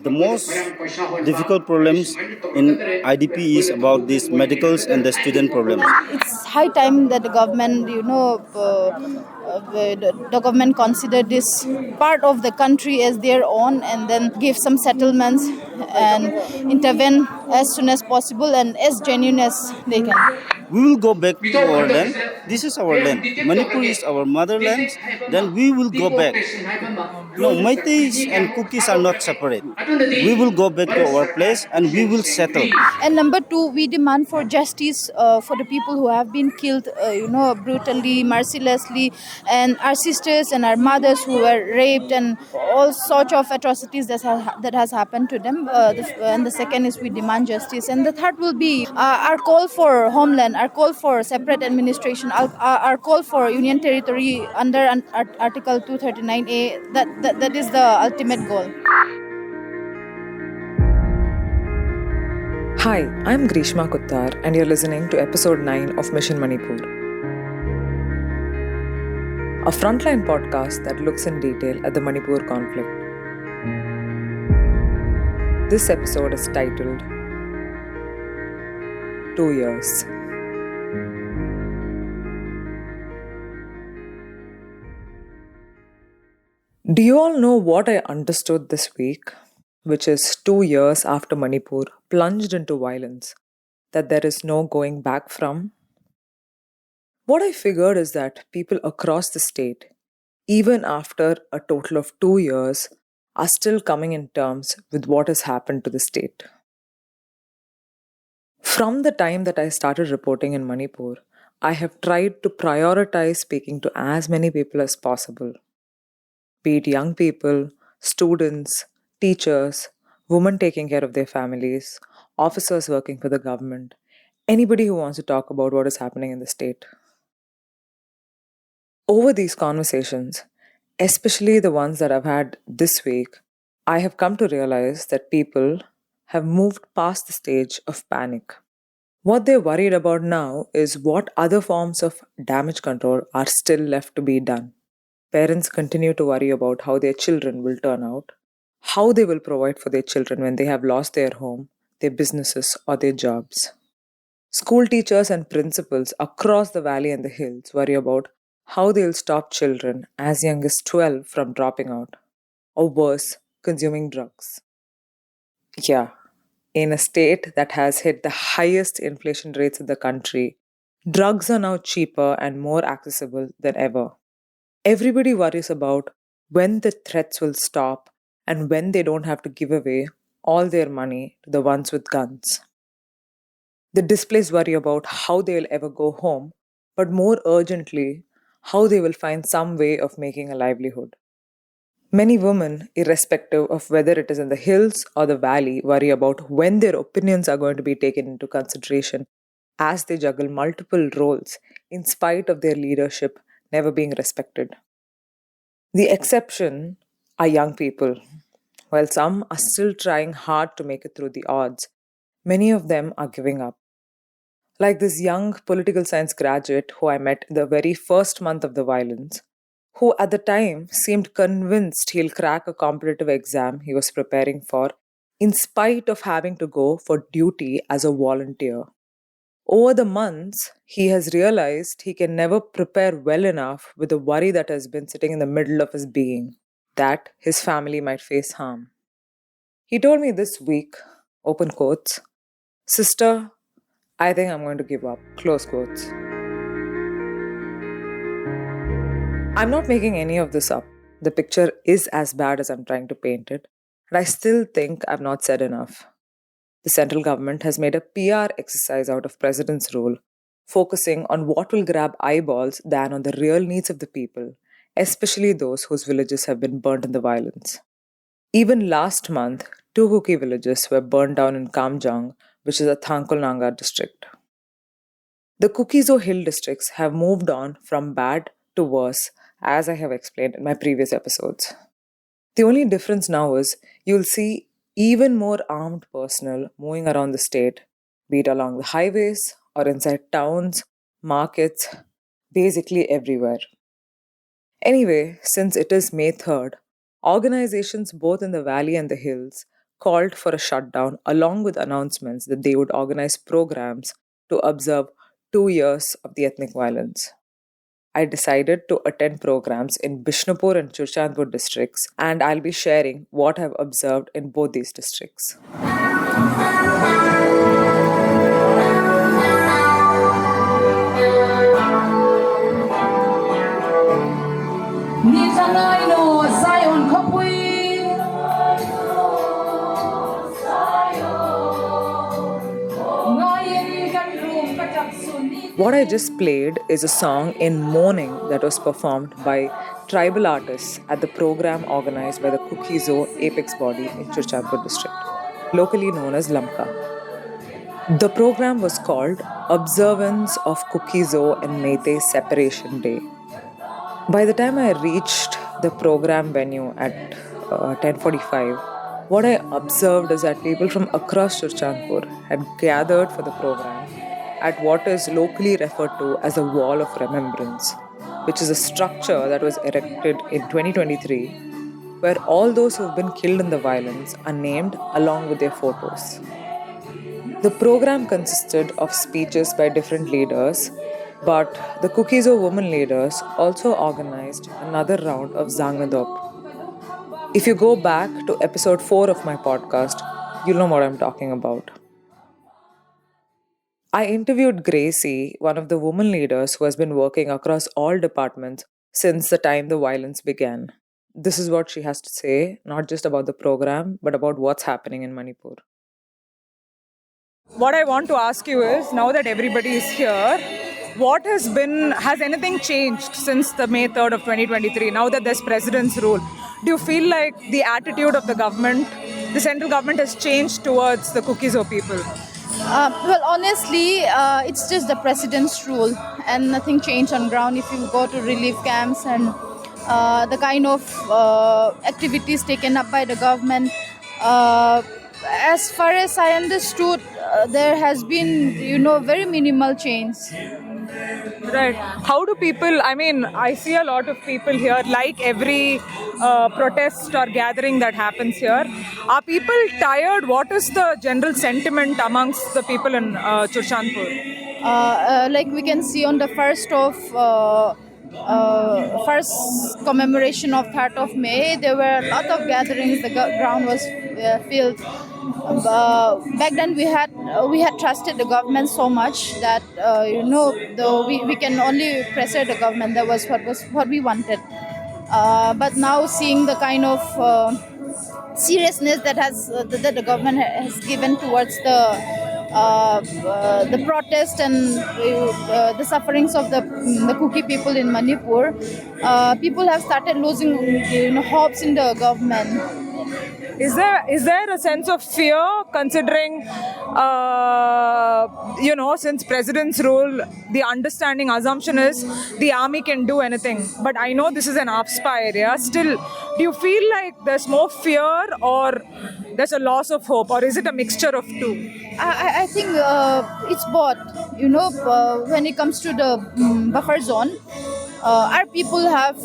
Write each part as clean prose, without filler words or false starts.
the most difficult problems in IDP is about these medicals and the student problems. It's high time that the government, the government consider this part of the country as their own and then give some settlements and intervene as soon as possible and as genuine as they can. We will go back to our land. This is our land. Manipur is our motherland. Then we will go back. No, Meiteis and Kukis are not separate. We will go back to our place and we will settle. And number two, we demand for justice for the people who have been killed, brutally, mercilessly, and our sisters and our mothers who were raped and all sorts of atrocities that has happened to them. And the second is we demand justice. And the third will be our call for homeland, our call for separate administration, our call for union territory under Article 239A. That is the ultimate goal. Hi, I'm Grishma Kuttar, and you're listening to episode 9 of Mission Manipur, a frontline podcast that looks in detail at the Manipur conflict. This episode is titled 2 Years. Do you all know what I understood this week? Which is 2 years after Manipur plunged into violence, that there is no going back from? What I figured is that people across the state, even after a total of 2 years, are still coming in terms with what has happened to the state. From the time that I started reporting in Manipur, I have tried to prioritize speaking to as many people as possible, be it young people, students, teachers, women taking care of their families, officers working for the government, anybody who wants to talk about what is happening in the state. Over these conversations, especially the ones that I've had this week, I have come to realize that people have moved past the stage of panic. What they're worried about now is what other forms of damage control are still left to be done. Parents continue to worry about how their children will turn out, how they will provide for their children when they have lost their home, their businesses, or their jobs. School teachers and principals across the valley and the hills worry about how they'll stop children as young as 12 from dropping out, or worse, consuming drugs. Yeah, in a state that has hit the highest inflation rates in the country, drugs are now cheaper and more accessible than ever. Everybody worries about when the threats will stop and when they don't have to give away all their money to the ones with guns. The displaced worry about how they'll ever go home, but more urgently, how they will find some way of making a livelihood. Many women, irrespective of whether it is in the hills or the valley, worry about when their opinions are going to be taken into consideration as they juggle multiple roles in spite of their leadership never being respected. The exception are young people. While some are still trying hard to make it through the odds, many of them are giving up. Like this young political science graduate who I met in the very first month of the violence, who at the time seemed convinced he'll crack a competitive exam he was preparing for, in spite of having to go for duty as a volunteer. Over the months, he has realized he can never prepare well enough with the worry that has been sitting in the middle of his being, that his family might face harm. He told me this week, open quotes, "Sister, I think I'm going to give up," close quotes. I'm not making any of this up. The picture is as bad as I'm trying to paint it, but I still think I've not said enough. The central government has made a PR exercise out of President's rule, focusing on what will grab eyeballs than on the real needs of the people, especially those whose villages have been burnt in the violence. Even last month, 2 Kuki villages were burned down in Kamjang, which is a Thangkol Nangar district. The Kukizo Hill districts have moved on from bad to worse, as I have explained in my previous episodes. The only difference now is you'll see even more armed personnel moving around the state, be it along the highways or inside towns, markets, basically everywhere. Anyway, since it is May 3rd, organizations both in the valley and the hills called for a shutdown along with announcements that they would organize programs to observe 2 years of the ethnic violence. I decided to attend programs in Bishnupur and Churchandpur districts, and I'll be sharing what I've observed in both these districts. What I just played is a song in mourning that was performed by tribal artists at the program organized by the Kukizo Apex body in Churchandpur district, locally known as Lamka. The program was called Observance of Kukizo and Meitei Separation Day. By the time I reached the program venue at 10:45, what I observed is that people from across Churchandpur had gathered for the program at what is locally referred to as the Wall of Remembrance, which is a structure that was erected in 2023 where all those who have been killed in the violence are named along with their photos. The program consisted of speeches by different leaders, but the Kukizo women leaders also organized another round of Zangadop. If you go back to episode 4 of my podcast, you'll know what I'm talking about. I interviewed Gracie, one of the women leaders who has been working across all departments since the time the violence began. This is what she has to say, not just about the program, but about what's happening in Manipur. What I want to ask you is, now that everybody is here, has anything changed since the May 3rd of 2023, now that there's president's rule? Do you feel like the attitude of the government, the central government has changed towards the Kukizo people? Well, honestly, it's just the president's rule and nothing changed on ground. If you go to relief camps and the kind of activities taken up by the government, as far as I understood, there has been, very minimal change. Right. How do people, I see a lot of people here, like every protest or gathering that happens here. Are people tired? What is the general sentiment amongst the people in Churchandpur? Like we can see on the first commemoration of 3rd of May, there were a lot of gatherings. The ground was filled. Back then we had trusted the government so much that we can only pressure the government. That was what we wanted. But now seeing the kind of seriousness that the government has given towards the protest and the sufferings of the Kuki people in Manipur, people have started losing hopes in the government. Is there a sense of fear considering, since president's rule, the assumption is the army can do anything. But I know this is an AFSPA area. Still, do you feel like there's more fear or there's a loss of hope, or is it a mixture of two? I think it's both. When it comes to the buffer zone, our people have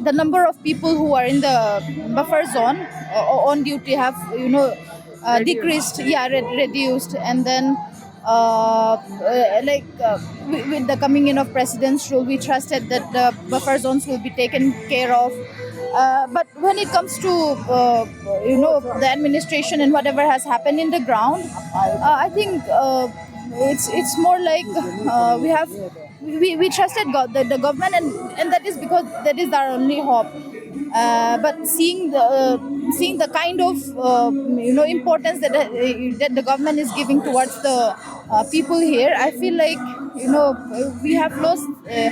the number of people who are in the buffer zone on duty have decreased, reduced, and then with the coming in of president's rule, we trusted that the buffer zones will be taken care of. But when it comes to the administration and whatever has happened in the ground, I think it's more like we trusted the government, and that is because that is our only hope. But seeing the kind of importance that the government is giving towards the people here, I feel like we have lost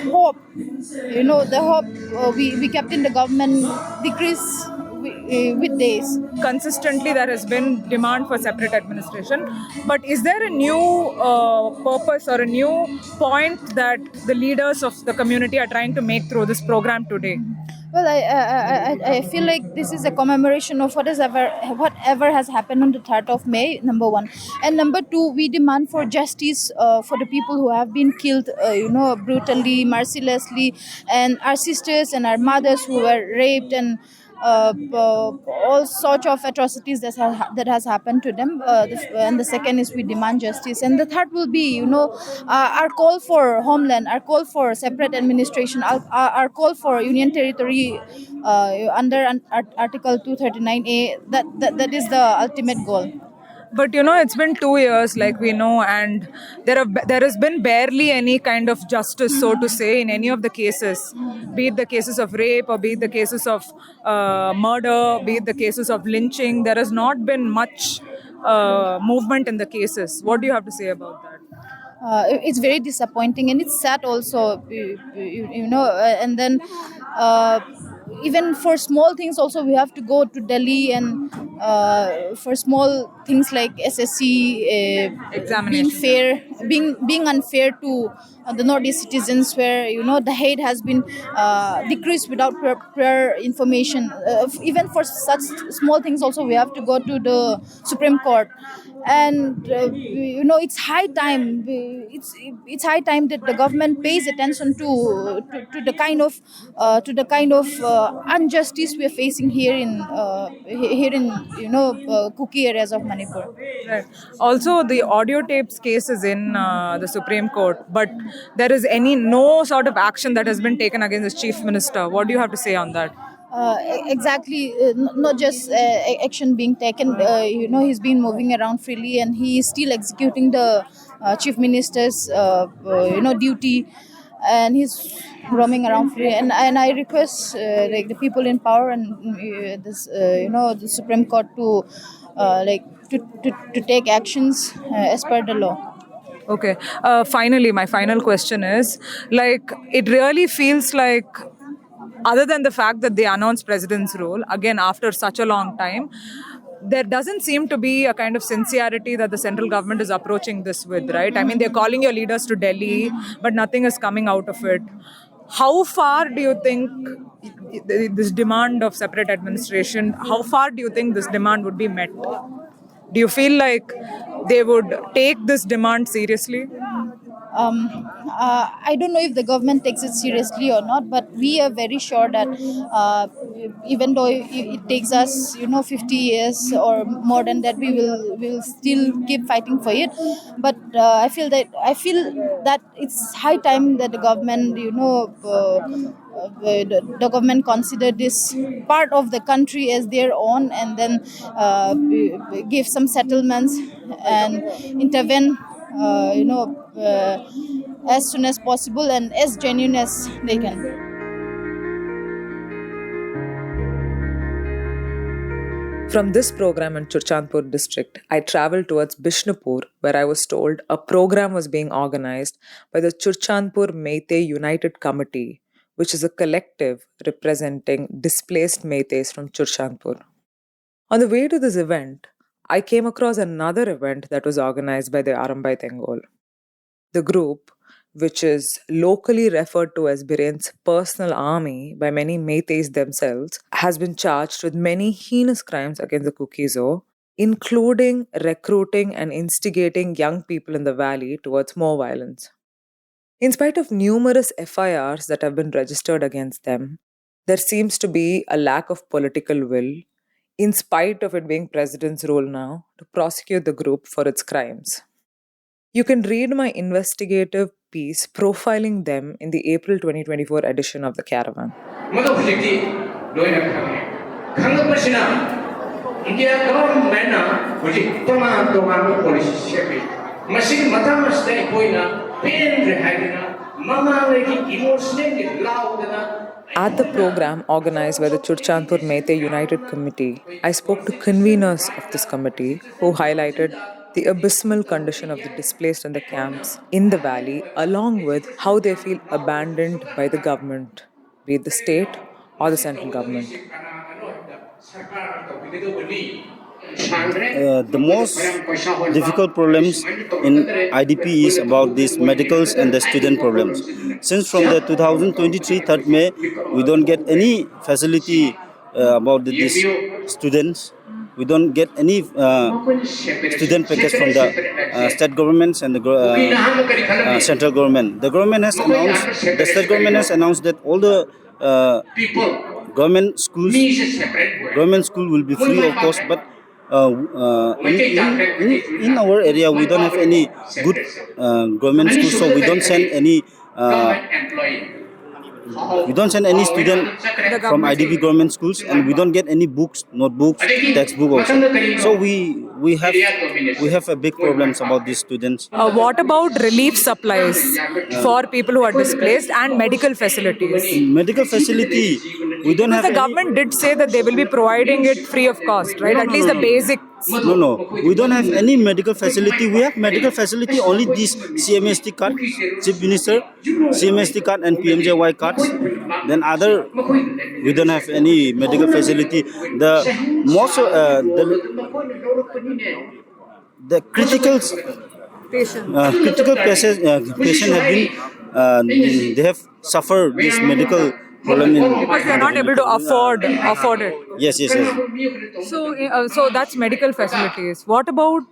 hope. The hope we kept in the government decrease with days. Consistently, there has been demand for separate administration. But is there a new purpose or a new point that the leaders of the community are trying to make through this program today? Well, I feel like this is a commemoration of whatever has happened on the 3rd of May, number one. And number two, we demand for justice for the people who have been killed, brutally, mercilessly, and our sisters and our mothers who were raped and all sorts of atrocities that has happened to them. And the second is we demand justice, and the third will be, our call for homeland, our call for separate administration, our call for union territory under Article 239A. That is the ultimate goal. But it's been 2 years, like we know, and there has been barely any kind of justice, so to say, in any of the cases, be it the cases of rape or be it the cases of murder, be it the cases of lynching. There has not been much movement in the cases. What do you have to say about that? It's very disappointing, and it's sad also, and then even for small things also we have to go to Delhi, and for small things like SSC Examination. being unfair to the Northeast citizens, where the hate has been decreased without prior information. Even for such small things also we have to go to the Supreme Court. And it's high time. It's high time that the government pays attention to the kind of injustice we are facing here in Kuki areas of Manipur. Right. Also, the audio tapes case is in the Supreme Court, but there is no sort of action that has been taken against the Chief Minister. What do you have to say on that? Exactly, not just action being taken. He's been moving around freely, and he is still executing the chief minister's duty, and he's roaming around free. And I request the people in power and the Supreme Court to to take actions as per the law. Okay. Finally, my final question is, it really feels like, other than the fact that they announced president's role, again, after such a long time, there doesn't seem to be a kind of sincerity that the central government is approaching this with, right? I mean, they're calling your leaders to Delhi, but nothing is coming out of it. How far do you think this demand of separate administration, how far do you think this demand would be met? Do you feel like they would take this demand seriously? I don't know if the government takes it seriously or not, but we are very sure that even though it takes us 50 years or more than that, we will still keep fighting for it. But I feel that it's high time that the government the government consider this part of the country as their own, and then give some settlements and intervene as soon as possible and as genuine as they can. From this program in Churchandpur district, I travelled towards Bishnupur, where I was told a program was being organised by the Churchandpur Meitei United Committee, which is a collective representing displaced Meiteis from Churchandpur. On the way to this event, I came across another event that was organised by the Arambai Tengol. The group, which is locally referred to as Biren's personal army by many Meiteis themselves, has been charged with many heinous crimes against the Kuki-Zo, including recruiting and instigating young people in the valley towards more violence. In spite of numerous FIRs that have been registered against them, there seems to be a lack of political will, in spite of it being president's role now, to prosecute the group for its crimes. You can read my investigative piece profiling them in the April 2024 edition of The Caravan. At the program organized by the Churchandpur Meitei United Committee, I spoke to conveners of this committee who highlighted the abysmal condition of the displaced in the camps in the valley, along with how they feel abandoned by the government, be it the state or the central government. The most difficult problems in IDP is about these medicals and the student problems. Since from the 2023 3rd May, we don't get any facility about these students. We don't get any student package from the state governments and the central government. The government has announced, the state government has announced that all the government schools, government school will be free of cost, but in our area we don't have any good government schools, so we don't send any student from IDP government schools, and we don't get any books, notebooks, textbook also. So we have a big problems about these students. What about relief supplies for people who are displaced and medical facilities? Medical facility, we don't have The any- government did say that they will be providing it free of cost, right? At least the basics. No, we don't have any medical facility. We have medical facility only this CMST card, Chief Minister, CMST card and PMJY cards. Then other, we don't have any medical facility. The critical patient have been they have suffered this medical problem Because they are not able to afford it. Yes. So that's medical facilities. What about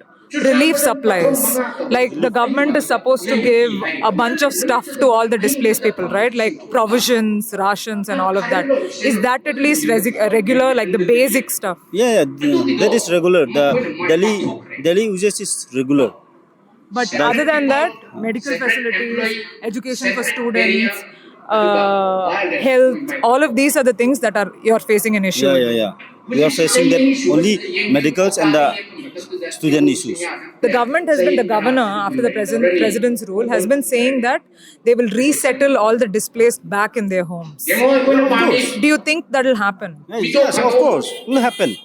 relief supplies? Like the government is supposed to give a bunch of stuff to all the displaced people, right? Like provisions, rations, and all of that. Is that at least regular, like the basic stuff? Yeah, that is regular. The Delhi usage is regular. But other than that, medical facilities, education for students, health, all of these are the things that you're facing an issue. Yeah. We are facing that only medicals and the student issues. The government has been, the governor, after the president's rule, has been saying that they will resettle all the displaced back in their homes. Do you think that will happen? Yes, of course, will happen.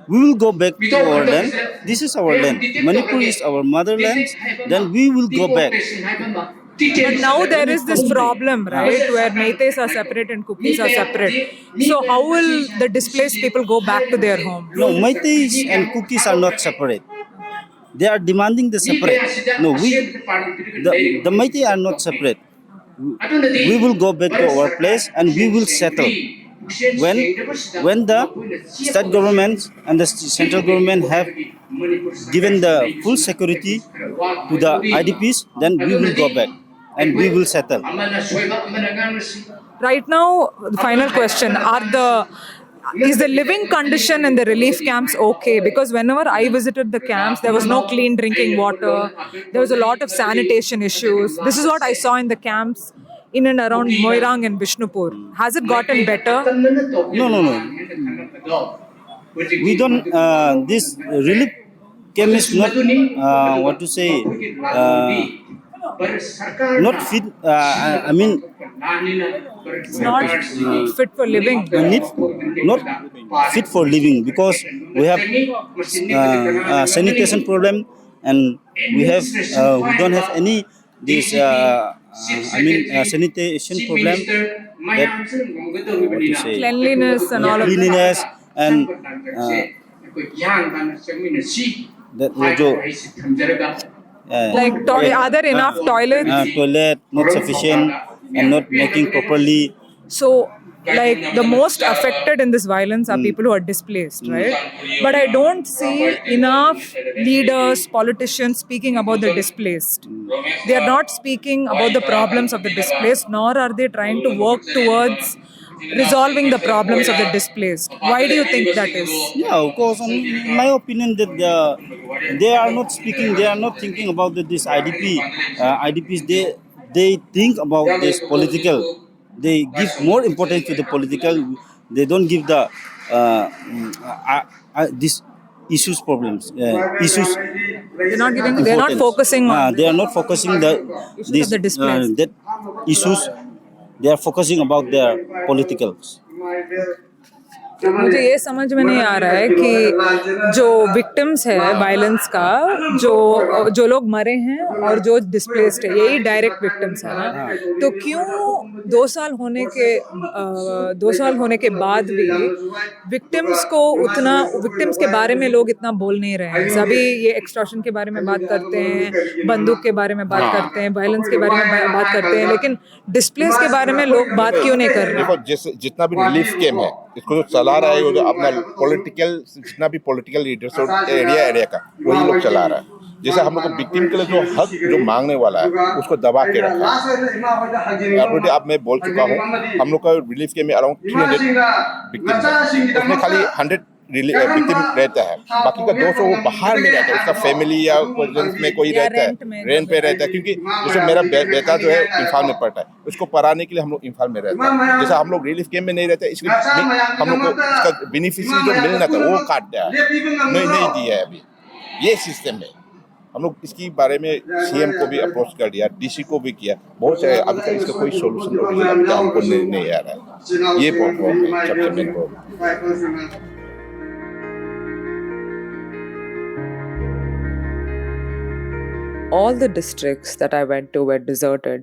We will go back to our land. This is our land. Manipur is our motherland. Then we will go back. But now there is this problem, right, where Meiteis are separate and Kukis are separate. So how will the displaced people go back to their home? No, Meiteis and Kukis are not separate. They are demanding the separate. No, the Meitei are not separate. We will go back to our place and we will settle. When the state government and the central government have given the full security to the IDPs, then we will go back and we will settle. Right now, the final question, is the living condition in the relief camps okay? Because whenever I visited the camps, there was no clean drinking water. There was a lot of sanitation issues. This is what I saw in the camps in and around Moirang and Bishnupur. Has it gotten better? No. We don't, this relief camp is not, not fit, It's not fit for living. not fit for living because we have sanitation problem and we don't have any this sanitation problem, Cleanliness and all of that. cleanliness and that Like, are there enough toilets? toilet not sufficient and not making properly. So, like, the most affected in this violence are people who are displaced, right? But I don't see enough leaders, politicians speaking about the displaced. They are not speaking about the problems of the displaced, nor are they trying to work towards resolving the problems of the displaced. Why do you think that is? Yeah, of course. In my opinion, that they are not speaking. They are not thinking about this IDPs. They think about this political. They give more importance to the political. They don't give the these issues problems issues. They're not giving. They're not focusing on. They are not focusing Issues of the displaced. that issues. They are focusing about their politicals. मुझे ये समझ में नहीं आ रहा है कि जो victims है वायलेंस का, जो लोग मरे हैं और जो डिस्प्लेस्ड है, यही डायरेक्ट विक्टिम्स है ना, तो क्यों 2 साल होने के बाद भी विक्टिम्स के बारे में लोग इतना बोल नहीं रहे हैं? सभी ये एक्सटॉर्शन के बारे में बात करते हैं, बंदूक के बारे में बात करते हैं, वायलेंस के बारे में बात करते हैं, लेकिन डिस्प्लेस के बारे में लोग बात क्यों नहीं कर रहे? देखो, जितना भी रिलीफ कैम्प है, इसको जो चला रहा है वो जो अपना पॉलिटिकल, जितना भी पॉलिटिकल लीडर्स एरिया का वही लोग चला रहा है। जैसे हम लोग को विक्टिम के लिए जो हक जो मांगने वाला है उसको दबा के रखा है। ऑलरेडी अब मैं बोल चुका हूँ, हम लोग का रिलीफ के में अराउंड 300 विक्टिम है, उसमें खाली 100 विक्टिम रहता है, बाकी का 200 वो बाहर में रहता है, उसका फैमिली या में कोई रहता है, रेंट पे रहता है। क्योंकि जैसे मेरा बेटा जो है इम्फाल में पढ़ता है, उसको पढ़ाने के लिए हम लोग इम्फाल में रहते हैं। जैसे हम लोग रिलीफ कैंप में नहीं रहते, इसलिए हम लोग को इसका बेनिफिशियरी जो मिलना था वो काट दिया है, नहीं दिया है अभी। ये सिस्टम है। हम लोग इसके बारे में सीएम को भी अप्रोच कर दिया, डीसी को भी किया, बहुत सारे, अभी तक इसका कोई सोल्यूशन हमको नहीं आ रहा है। ये प्रॉब्लम है, सबसे main problem. All the districts that I went to were deserted,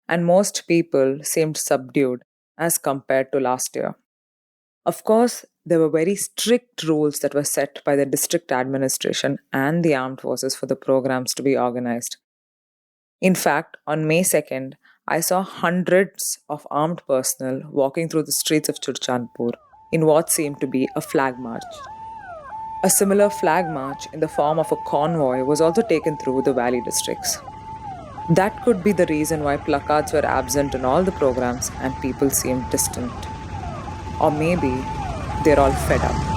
and most people seemed subdued as compared to last year. Of course, there were very strict rules that were set by the district administration and the armed forces for the programs to be organized. In fact, on May 2nd, I saw hundreds of armed personnel walking through the streets of Churchandpur in what seemed to be a flag march. A similar flag march in the form of a convoy was also taken through the valley districts. That could be the reason why placards were absent in all the programs and people seemed distant. Or maybe they're all fed up.